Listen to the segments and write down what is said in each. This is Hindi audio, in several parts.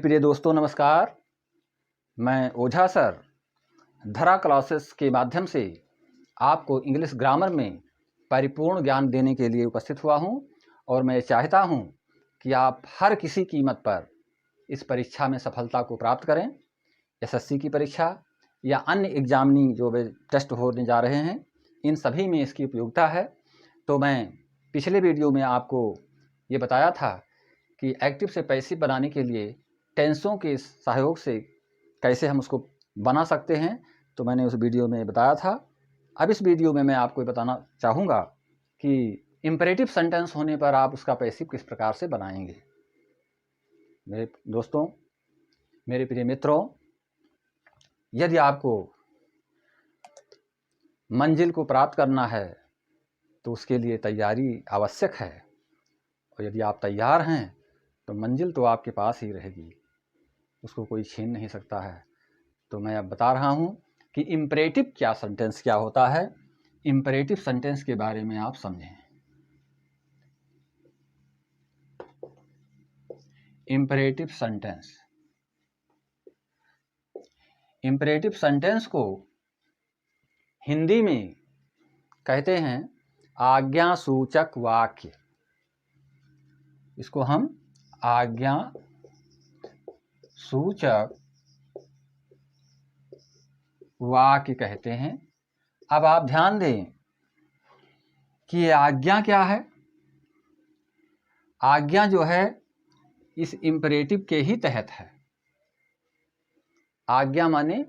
प्रिय दोस्तों नमस्कार। मैं ओझा सर धरा क्लासेस के माध्यम से आपको इंग्लिश ग्रामर में परिपूर्ण ज्ञान देने के लिए उपस्थित हुआ हूं और मैं चाहता हूं कि आप हर किसी कीमत पर इस परीक्षा में सफलता को प्राप्त करें। एसएससी की परीक्षा या अन्य एग्जामिनी जो टेस्ट होने जा रहे हैं, इन सभी में इसकी उपयोगिता है। तो मैं पिछले वीडियो में आपको ये बताया था कि एक्टिव से पैसिव बनाने के लिए टेंसों के सहयोग से कैसे हम उसको बना सकते हैं, तो मैंने उस वीडियो में बताया था। अब इस वीडियो में मैं आपको बताना चाहूँगा कि इम्परेटिव सेंटेंस होने पर आप उसका पैसिव किस प्रकार से बनाएंगे। मेरे दोस्तों, मेरे प्रिय मित्रों, यदि आपको मंजिल को प्राप्त करना है तो उसके लिए तैयारी आवश्यक है, और यदि आप तैयार हैं तो मंजिल तो आपके पास ही रहेगी, उसको कोई छीन नहीं सकता है। तो मैं अब बता रहा हूँ कि इम्परेटिव क्या सेंटेंस क्या होता है। इम्परेटिव सेंटेंस के बारे में आप समझें। इम्परेटिव सेंटेंस, इम्परेटिव सेंटेंस को हिंदी में कहते हैं आज्ञा सूचक वाक्य। इसको हम आज्ञा सूचक वाक्य कहते हैं। अब आप ध्यान दें कि ये आज्ञा क्या है। आज्ञा जो है इस इम्परेटिव के ही तहत है। आज्ञा माने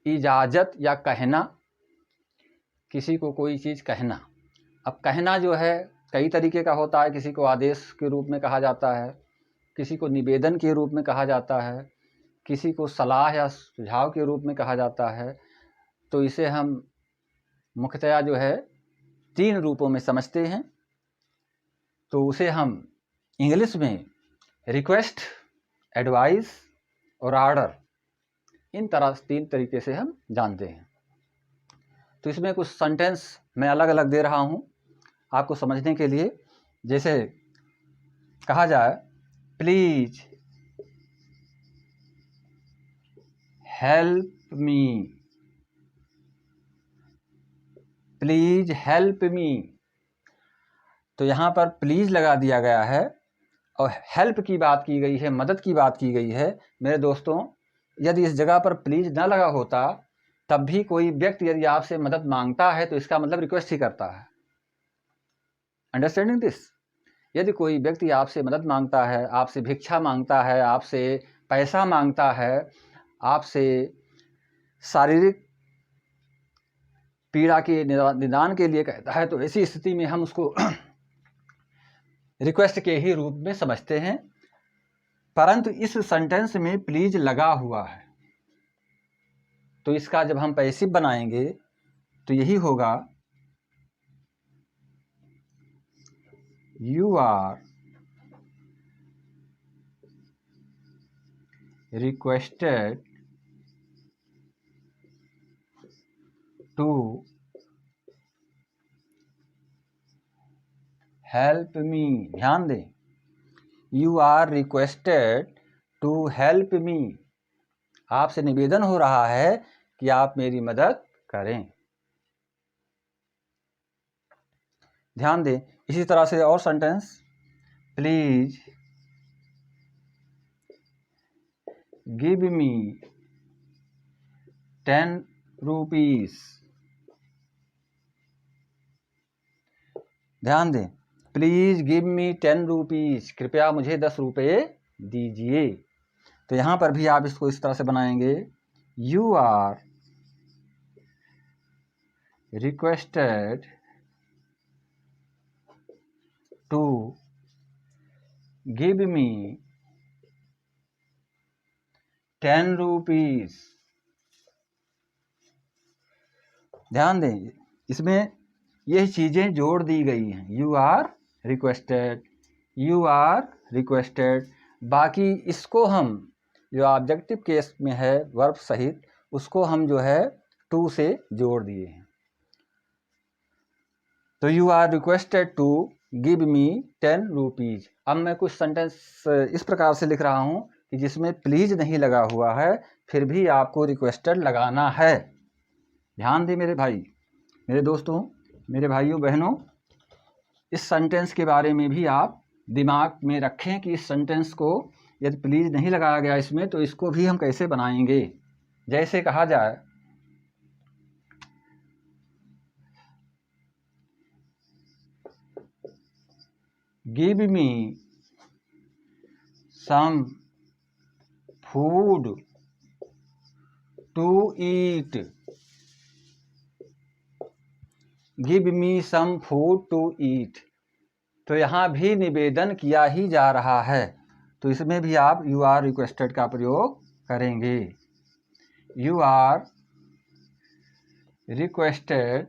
इजाज़त या कहना, किसी को कोई चीज़ कहना। अब कहना जो है कई तरीके का होता है। किसी को आदेश के रूप में कहा जाता है, किसी को निवेदन के रूप में कहा जाता है, किसी को सलाह या सुझाव के रूप में कहा जाता है। तो इसे हम मुख्यतया जो है 3 रूपों में समझते हैं। तो उसे हम इंग्लिश में रिक्वेस्ट, एडवाइस और ऑर्डर, इन 3 तरीके से हम जानते हैं। तो इसमें कुछ सेंटेंस मैं अलग अलग दे रहा हूँ आपको समझने के लिए। जैसे कहा जाए, please help me, please help me. तो यहाँ पर प्लीज लगा दिया गया है और हेल्प की बात की गई है, मदद की बात की गई है। मेरे दोस्तों, यदि इस जगह पर प्लीज ना लगा होता तब भी कोई व्यक्ति यदि आपसे मदद मांगता है तो इसका मतलब रिक्वेस्ट ही करता है। Understanding this? यदि कोई व्यक्ति आपसे मदद मांगता है, आपसे भिक्षा मांगता है, आपसे पैसा मांगता है, आपसे शारीरिक पीड़ा के निदान के लिए कहता है, तो ऐसी स्थिति में हम उसको रिक्वेस्ट के ही रूप में समझते हैं। परंतु इस सेंटेंस में प्लीज लगा हुआ है, तो इसका जब हम पैसिव बनाएंगे तो यही होगा, you are requested to help me. ध्यान दें, you are requested to help me. आपसे निवेदन हो रहा है कि आप मेरी मदद करें। ध्यान दें। इसी तरह से और sentence, please give me 10 rupees. ध्यान दें, प्लीज गिव मी 10 रुपीस, कृपया मुझे 10 रुपये दीजिए। तो यहाँ पर भी आप इसको इस तरह से बनाएंगे, you are requested to give me 10 rupees. ध्यान दें, इसमें यही चीज़ें जोड़ दी गई हैं, you are requested, you are requested. बाकी इसको हम जो ऑब्जेक्टिव केस में है वर्ब सहित, उसको हम जो है टू से जोड़ दिए हैं। तो you are requested to give me 10 rupees. अब मैं कुछ सेंटेंस इस प्रकार से लिख रहा हूँ कि जिसमें प्लीज़ नहीं लगा हुआ है, फिर भी आपको रिक्वेस्टेड लगाना है। ध्यान दें मेरे भाई, मेरे दोस्तों, मेरे भाइयों बहनों, इस सेंटेंस के बारे में भी आप दिमाग में रखें कि इस सेंटेंस को यदि प्लीज़ नहीं लगाया गया इसमें, तो इसको भी हम कैसे बनाएंगे। जैसे कहा जाए, give me some food to eat. Give me some food to eat. तो यहाँ भी निवेदन किया ही जा रहा है, तो इसमें भी आप यू आर रिक्वेस्टेड का प्रयोग करेंगे। You are requested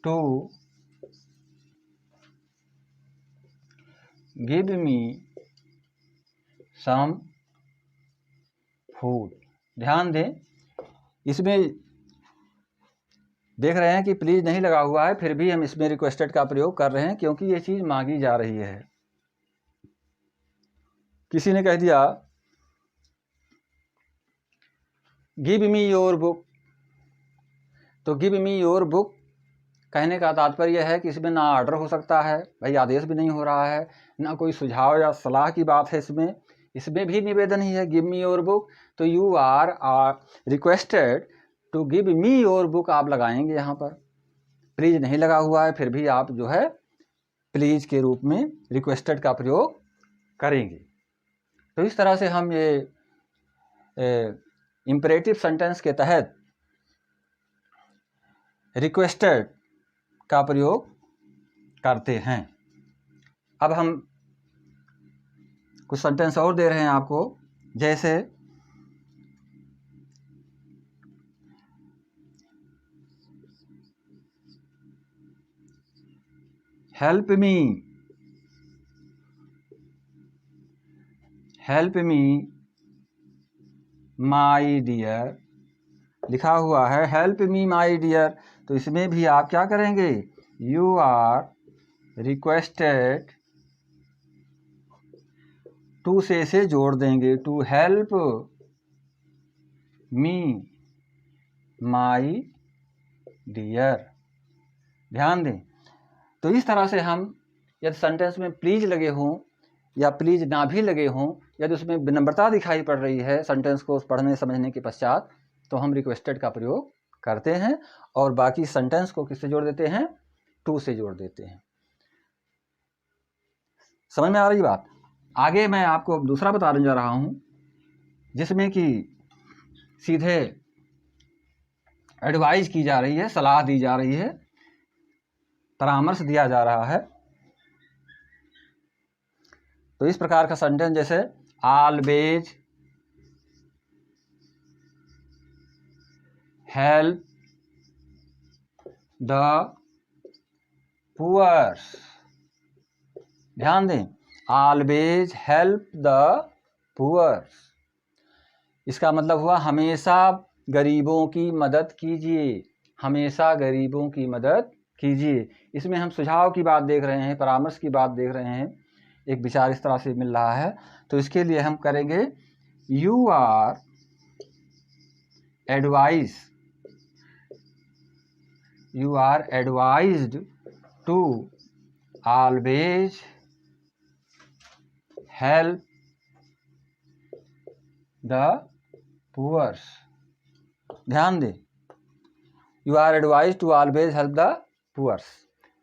to give me some food. ध्यान दें, इसमें देख रहे हैं कि प्लीज़ नहीं लगा हुआ है, फिर भी हम इसमें रिक्वेस्टेड का प्रयोग कर रहे हैं क्योंकि ये चीज़ मांगी जा रही है। किसी ने कह दिया गिव मी योर बुक, तो गिव मी योर बुक कहने का तात्पर्य है कि इसमें ना ऑर्डर हो सकता है, भाई आदेश भी नहीं हो रहा है, ना कोई सुझाव या सलाह की बात है इसमें भी निवेदन ही है, गिव मी योर बुक। तो you are requested to give me your book आप लगाएंगे यहाँ पर। प्लीज़ नहीं लगा हुआ है, फिर भी आप जो है प्लीज़ के रूप में रिक्वेस्टेड का प्रयोग करेंगे। तो इस तरह से हम ये इम्परेटिव सेंटेंस के तहत रिक्वेस्टेड का प्रयोग करते हैं। अब हम कुछ सेंटेंस और दे रहे हैं आपको, जैसे हेल्प मी माई डियर, लिखा हुआ है हेल्प मी माई डियर, तो इसमें भी आप क्या करेंगे, यू आर रिक्वेस्टेड टू से जोड़ देंगे, to help me my dear. ध्यान दें, तो इस तरह से हम यदि सेंटेंस में प्लीज़ लगे हों या प्लीज़ ना भी लगे हों, यदि उसमें विनम्रता दिखाई पड़ रही है सेंटेंस को पढ़ने समझने के पश्चात, तो हम रिक्वेस्टेड का प्रयोग करते हैं और बाकी सेंटेंस को किससे जोड़ देते हैं, टू से जोड़ देते हैं। समझ में आ रही बात। आगे मैं आपको दूसरा बताने जा रहा हूं, जिसमें कि सीधे एडवाइस की जा रही है, सलाह दी जा रही है, परामर्श दिया जा रहा है। तो इस प्रकार का सेंटेंस जैसे ऑलवेज हेल्प द पुअर। ध्यान दें, ऑलवेज हेल्प द पुअर, इसका मतलब हुआ हमेशा गरीबों की मदद कीजिए, हमेशा गरीबों की मदद कीजिए। इसमें हम सुझाव की बात देख रहे हैं, परामर्श की बात देख रहे हैं, एक विचार इस तरह से मिल रहा है। तो इसके लिए हम करेंगे you are advised to always help the poor. ध्यान दें, you are advised to always help the poor.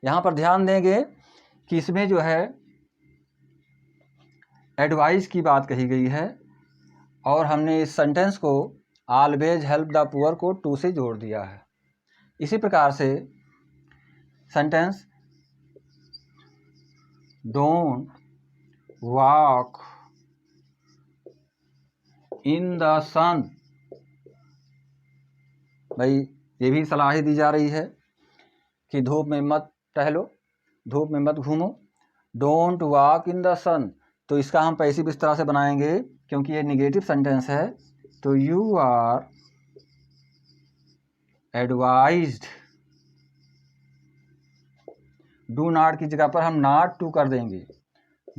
यहाँ पर ध्यान देंगे कि इसमें जो है एडवाइस की बात कही गई है और हमने इस सेंटेंस को ऑलवेज हेल्प द पुअर को टू से जोड़ दिया है। इसी प्रकार से sentence don't walk in the sun, भाई ये भी सलाह ही दी जा रही है कि धूप में मत टहलो, धूप में मत घूमो। डोंट वॉक इन द सन, तो इसका हम पैसिव इस तरह से बनाएंगे क्योंकि ये निगेटिव सेंटेंस है, तो you are advised do not की जगह पर हम नॉट टू कर देंगे,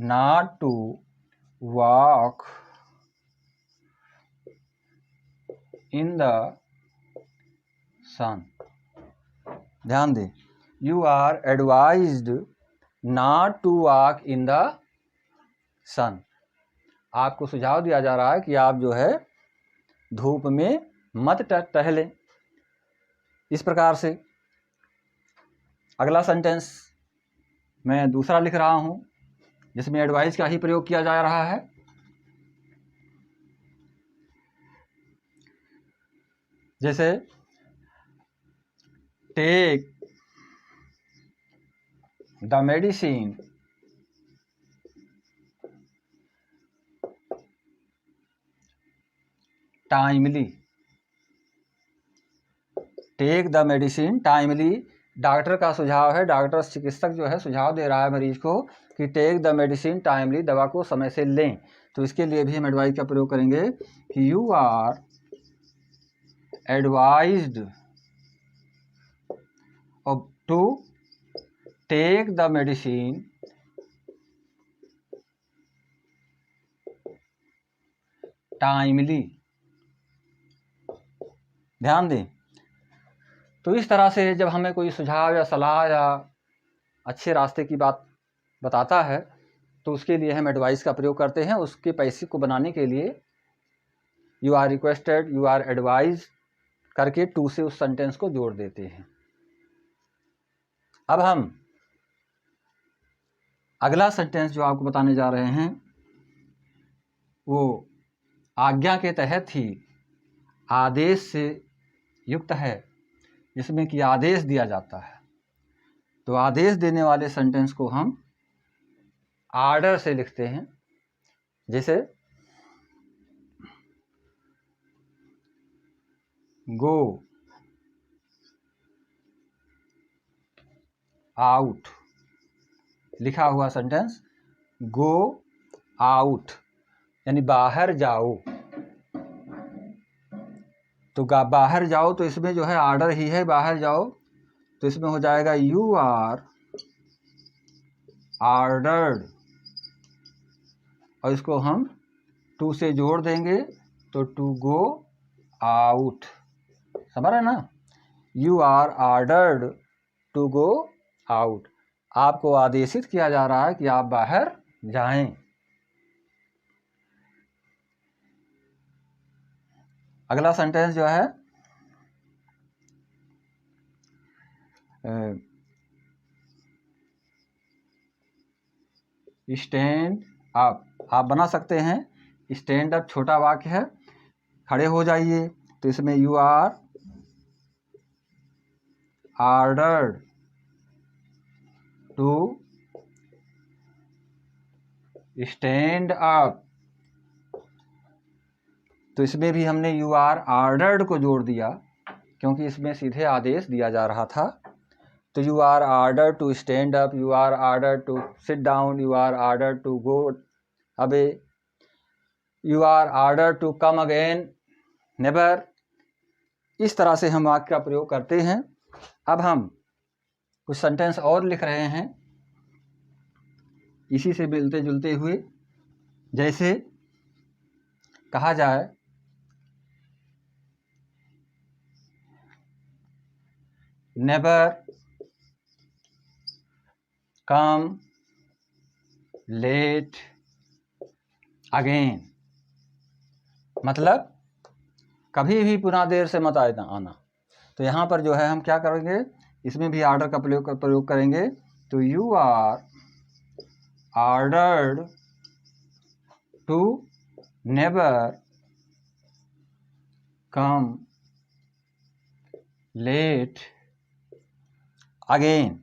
not to walk in the sun. ध्यान दें, you are advised not to walk in the sun. आपको सुझाव दिया जा रहा है कि आप जो है धूप में मत टहलें। इस प्रकार से अगला सेंटेंस मैं दूसरा लिख रहा हूं जिसमें एडवाइस का ही प्रयोग किया जा रहा है। जैसे take the medicine timely, take the medicine timely. Doctor का सुझाव है, डॉक्टर चिकित्सक जो है सुझाव दे रहा है मरीज को कि टेक द मेडिसिन टाइमली, दवा को समय से लें। तो इसके लिए भी हम एडवाइस का प्रयोग करेंगे कि you are advised to take the medicine timely. ध्यान दें, तो इस तरह से जब हमें कोई सुझाव या सलाह या अच्छे रास्ते की बात बताता है तो उसके लिए हम एडवाइस का प्रयोग करते हैं। उसके पैसे को बनाने के लिए you are requested, you are advise करके टू से उस सेंटेंस को जोड़ देते हैं। अब हम अगला सेंटेंस जो आपको बताने जा रहे हैं वो आज्ञा के तहत ही आदेश से युक्त है, जिसमें कि आदेश दिया जाता है। तो आदेश देने वाले सेंटेंस को हम आर्डर से लिखते हैं। जैसे गो आउट, लिखा हुआ सेंटेंस गो आउट यानी बाहर जाओ। तो बाहर जाओ तो इसमें जो है आर्डर ही है बाहर जाओ, तो इसमें हो जाएगा यू आर ऑर्डर्ड, और इसको हम टू से जोड़ देंगे तो टू गो आउट। समझ रहे ना, you are ordered to go out. आपको आदेशित किया जा रहा है कि आप बाहर जाएं। अगला सेंटेंस जो है स्टैंड अप, आप बना सकते हैं। स्टैंड अप छोटा वाक्य है, खड़े हो जाइए। तो इसमें you are ordered to stand up, तो इसमें भी हमने यू आर ऑर्डर्ड को जोड़ दिया क्योंकि इसमें सीधे आदेश दिया जा रहा था। तो you are ordered to stand up, you are ordered to sit down, you are ordered to go away, you are ordered to come again never. इस तरह से हम वाक्य का प्रयोग करते हैं। अब हम कुछ सेंटेंस और लिख रहे हैं इसी से मिलते जुलते हुए। जैसे कहा जाए नेवर कम लेट अगेन, मतलब कभी भी पुनः देर से मत आना। तो यहाँ पर जो है हम क्या करेंगे, इसमें भी ऑर्डर का प्रयोग करेंगे। तो you are ordered to never come late again.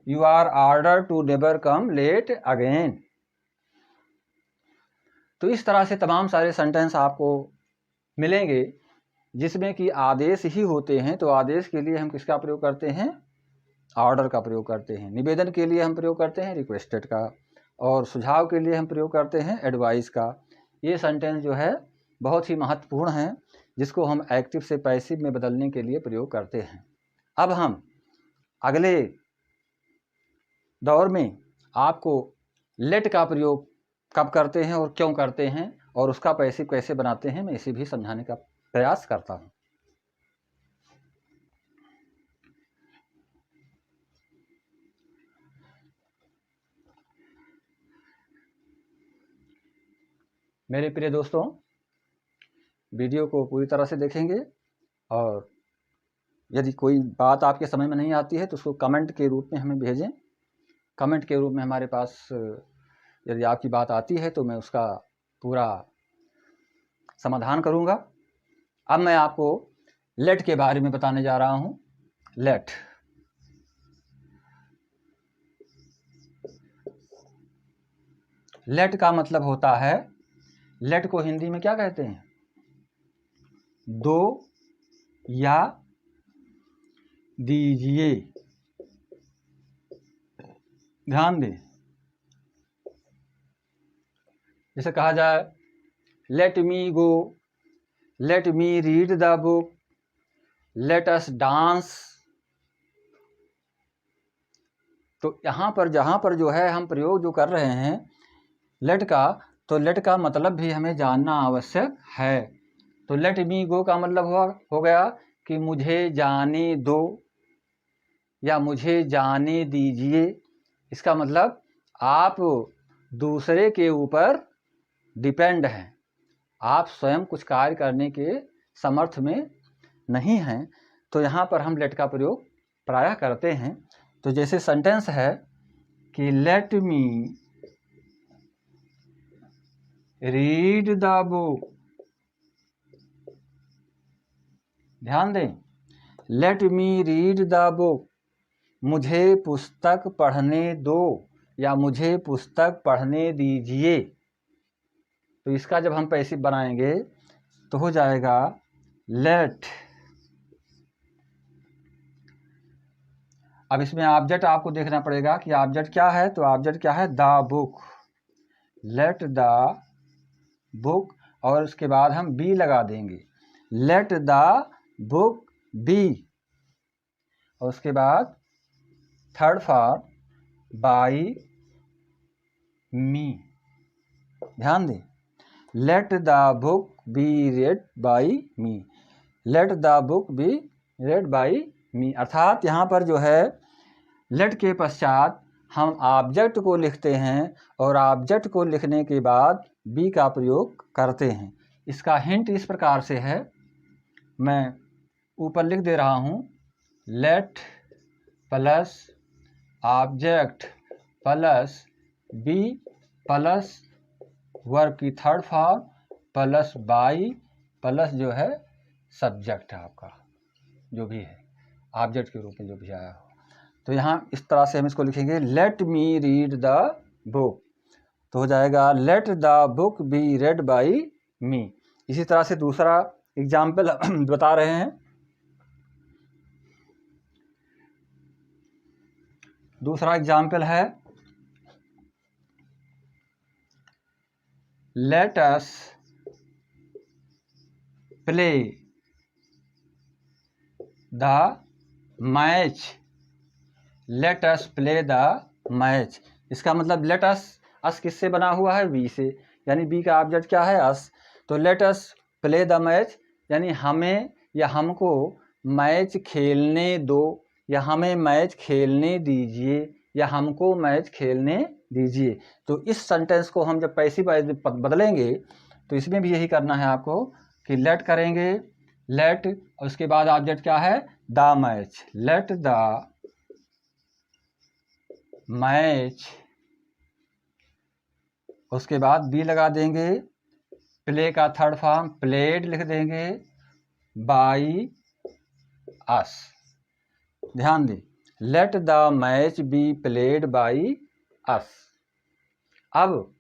You are ordered to never come late again. तो इस तरह से तमाम सारे सेंटेंस आपको मिलेंगे जिसमें कि आदेश ही होते हैं। तो आदेश के लिए हम किसका प्रयोग करते हैं, ऑर्डर का प्रयोग करते हैं। निवेदन के लिए हम प्रयोग करते हैं रिक्वेस्टेड का, और सुझाव के लिए हम प्रयोग करते हैं एडवाइस का। ये सेंटेंस जो है बहुत ही महत्वपूर्ण हैं, जिसको हम एक्टिव से पैसिव में बदलने के लिए प्रयोग करते हैं। अब हम अगले दौर में आपको लेट का प्रयोग कब करते हैं और क्यों करते हैं और उसका पैसिव कैसे बनाते हैं, मैं इसे भी समझाने का प्रयास करता हूँ। मेरे प्रिय दोस्तों, वीडियो को पूरी तरह से देखेंगे और यदि कोई बात आपके समझ में नहीं आती है तो उसको कमेंट के रूप में हमें भेजें। कमेंट के रूप में हमारे पास यदि आपकी बात आती है तो मैं उसका पूरा समाधान करूंगा। अब मैं आपको लेट के बारे में बताने जा रहा हूं। लेट लेट का मतलब होता है, लेट को हिंदी में क्या कहते हैं? दो या दीजिए। ध्यान दें, जैसे कहा जाए let me go, late me read the book, let us dance. तो यहाँ पर जहाँ पर जो है हम प्रयोग जो कर रहे हैं लेट का, तो लेट का मतलब भी हमें जानना आवश्यक है। तो लेट मी गो का मतलब हो गया कि मुझे जाने दो या मुझे जाने दीजिए। इसका मतलब आप दूसरे के ऊपर डिपेंड हैं, आप स्वयं कुछ कार्य करने के समर्थ में नहीं हैं। तो यहाँ पर हम लेट का प्रयोग प्रायः करते हैं। तो जैसे सेंटेंस है कि late me read the book. ध्यान दें, late me read the book, मुझे पुस्तक पढ़ने दो या मुझे पुस्तक पढ़ने दीजिए। तो इसका जब हम पैसिव बनाएंगे तो हो जाएगा लेट। अब इसमें ऑब्जेक्ट आपको देखना पड़ेगा कि ऑब्जेक्ट क्या है। तो ऑब्जेक्ट क्या है? The book. Late the book, और उसके बाद हम बी लगा देंगे। लेट द बुक बी, और उसके बाद थर्ड फॉर्म बाई मी। ध्यान दें, let the book be read by me. Let the book be read by me, अर्थात यहाँ पर जो है लेट के पश्चात हम ऑब्जेक्ट को लिखते हैं और ऑब्जेक्ट को लिखने के बाद बी का प्रयोग करते हैं। इसका हिंट इस प्रकार से है, मैं ऊपर लिख दे रहा हूँ, let plus object plus be plus verb की third form plus by plus जो है सब्जेक्ट आपका जो भी है ऑब्जेक्ट के रूप में जो भी आया हो। तो यहाँ इस तरह से हम इसको लिखेंगे, let me read the book. तो हो जाएगा let the book be read by me. इसी तरह से दूसरा एग्जाम्पल बता रहे हैं। दूसरा एग्जाम्पल है, let us play the match. Let us play the match, इसका मतलब लेट अस किससे बना हुआ है? बी से, यानी बी का ऑब्जेक्ट क्या है? अस। तो let us play the match, यानी हमें या हमको मैच खेलने दो या हमें मैच खेलने दीजिए या हमको मैच खेलने दीजिए। तो इस सेंटेंस को हम जब पैसिव बदलेंगे तो इसमें भी यही करना है आपको कि लेट करेंगे, लेट और उसके बाद ऑब्जेक्ट क्या है? The match. Let the match, उसके बाद बी लगा देंगे, प्ले का थर्ड फॉर्म प्लेड लिख देंगे बाई अस। ध्यान दें, let the match B played by us. अब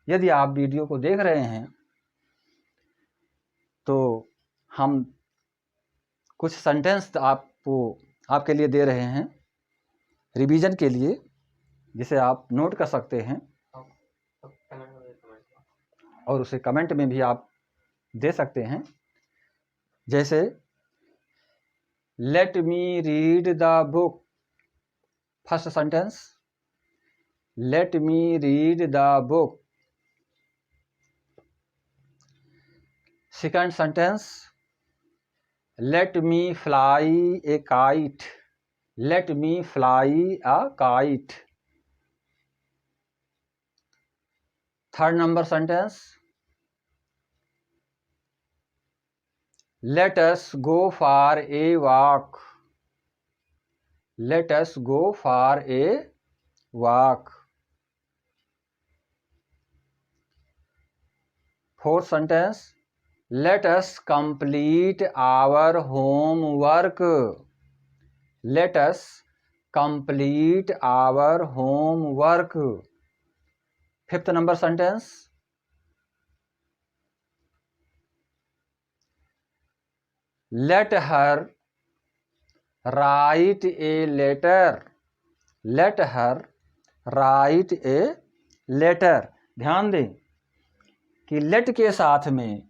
यदि आप वीडियो को देख रहे हैं तो हम कुछ सेंटेंस आपके लिए दे रहे हैं रिवीजन के लिए, जिसे आप नोट कर सकते हैं और उसे कमेंट में भी आप दे सकते हैं। जैसे late me read the book, first sentence, late me read the book. Second sentence, let me fly A kite, let me fly a kite. Third number sentence, let us go for a walk, let us go for a walk। Fourth sentence, let us complete our homework, let us complete our homework। Fifth number sentence, let her write a letter, let her write a letter। ध्यान दें कि लेट के साथ में,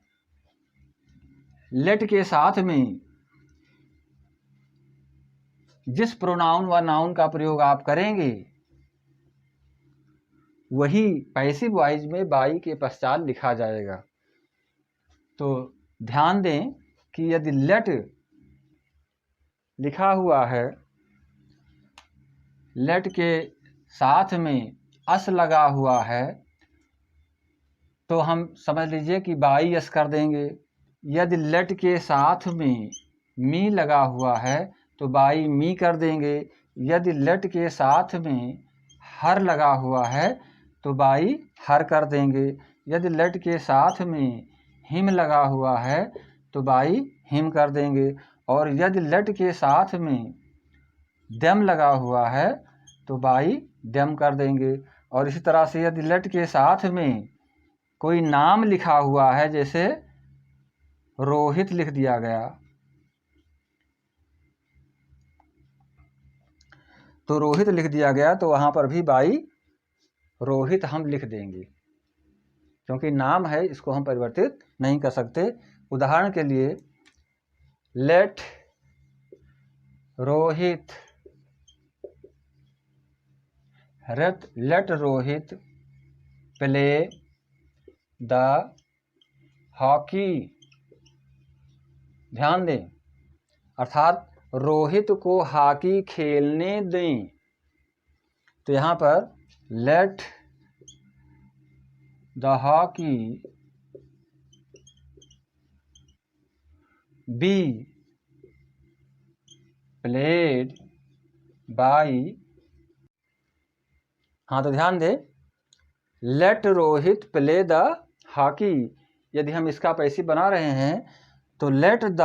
लेट के साथ में जिस प्रोनाउन व नाउन का प्रयोग आप करेंगे वही पैसिव वॉइस में बाई के पश्चात लिखा जाएगा। तो ध्यान दें कि यदि लेट लिखा हुआ है, लेट के साथ में अस लगा हुआ है, तो हम समझ लीजिए कि बाई यस कर देंगे। यदि लेट के साथ में मी लगा हुआ है तो बाई मी कर देंगे। यदि लेट के साथ में हर लगा हुआ है तो बाई हर कर देंगे। यदि लेट के साथ में हिम लगा हुआ है तो बाई हिम कर देंगे। और यदि लेट के साथ में देम लगा हुआ है तो बाई देम कर देंगे। और इसी तरह से यदि लेट के साथ में कोई नाम लिखा हुआ है, जैसे रोहित लिख दिया गया, तो रोहित लिख दिया गया तो वहाँ पर भी बाई रोहित हम लिख देंगे, क्योंकि नाम है, इसको हम परिवर्तित नहीं कर सकते। उदाहरण के लिए, let Rohit, let Rohit play the hockey. ध्यान दें, अर्थात रोहित को हॉकी खेलने दें। तो यहाँ पर let the hockey be played by. हाँ, तो ध्यान दें, let Rohit play the hockey, यदि हम इसका पैसिव बना रहे हैं तो let the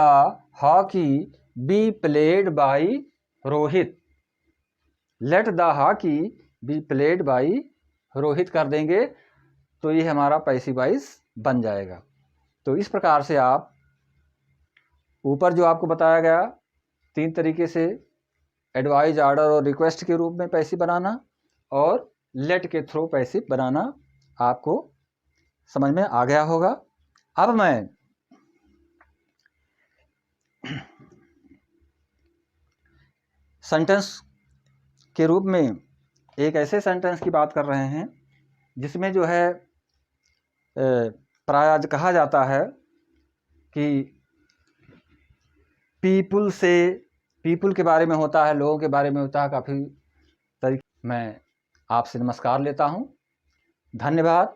hockey be played by Rohit, let the hockey be played by Rohit कर देंगे, तो ये हमारा पैसिव वॉइस बन जाएगा। तो इस प्रकार से आप ऊपर जो आपको बताया गया 3 तरीके से एडवाइज, ऑर्डर और रिक्वेस्ट के रूप में पैसिव बनाना और लेट के थ्रू पैसिव बनाना आपको समझ में आ गया होगा। अब मैं सेंटेंस के रूप में एक ऐसे सेंटेंस की बात कर रहे हैं जिसमें जो है प्रायः कहा जाता है कि पीपुल से, पीपुल के बारे में होता है, लोगों के बारे में होता है, काफ़ी तरीके। मैं आपसे नमस्कार लेता हूँ। धन्यवाद।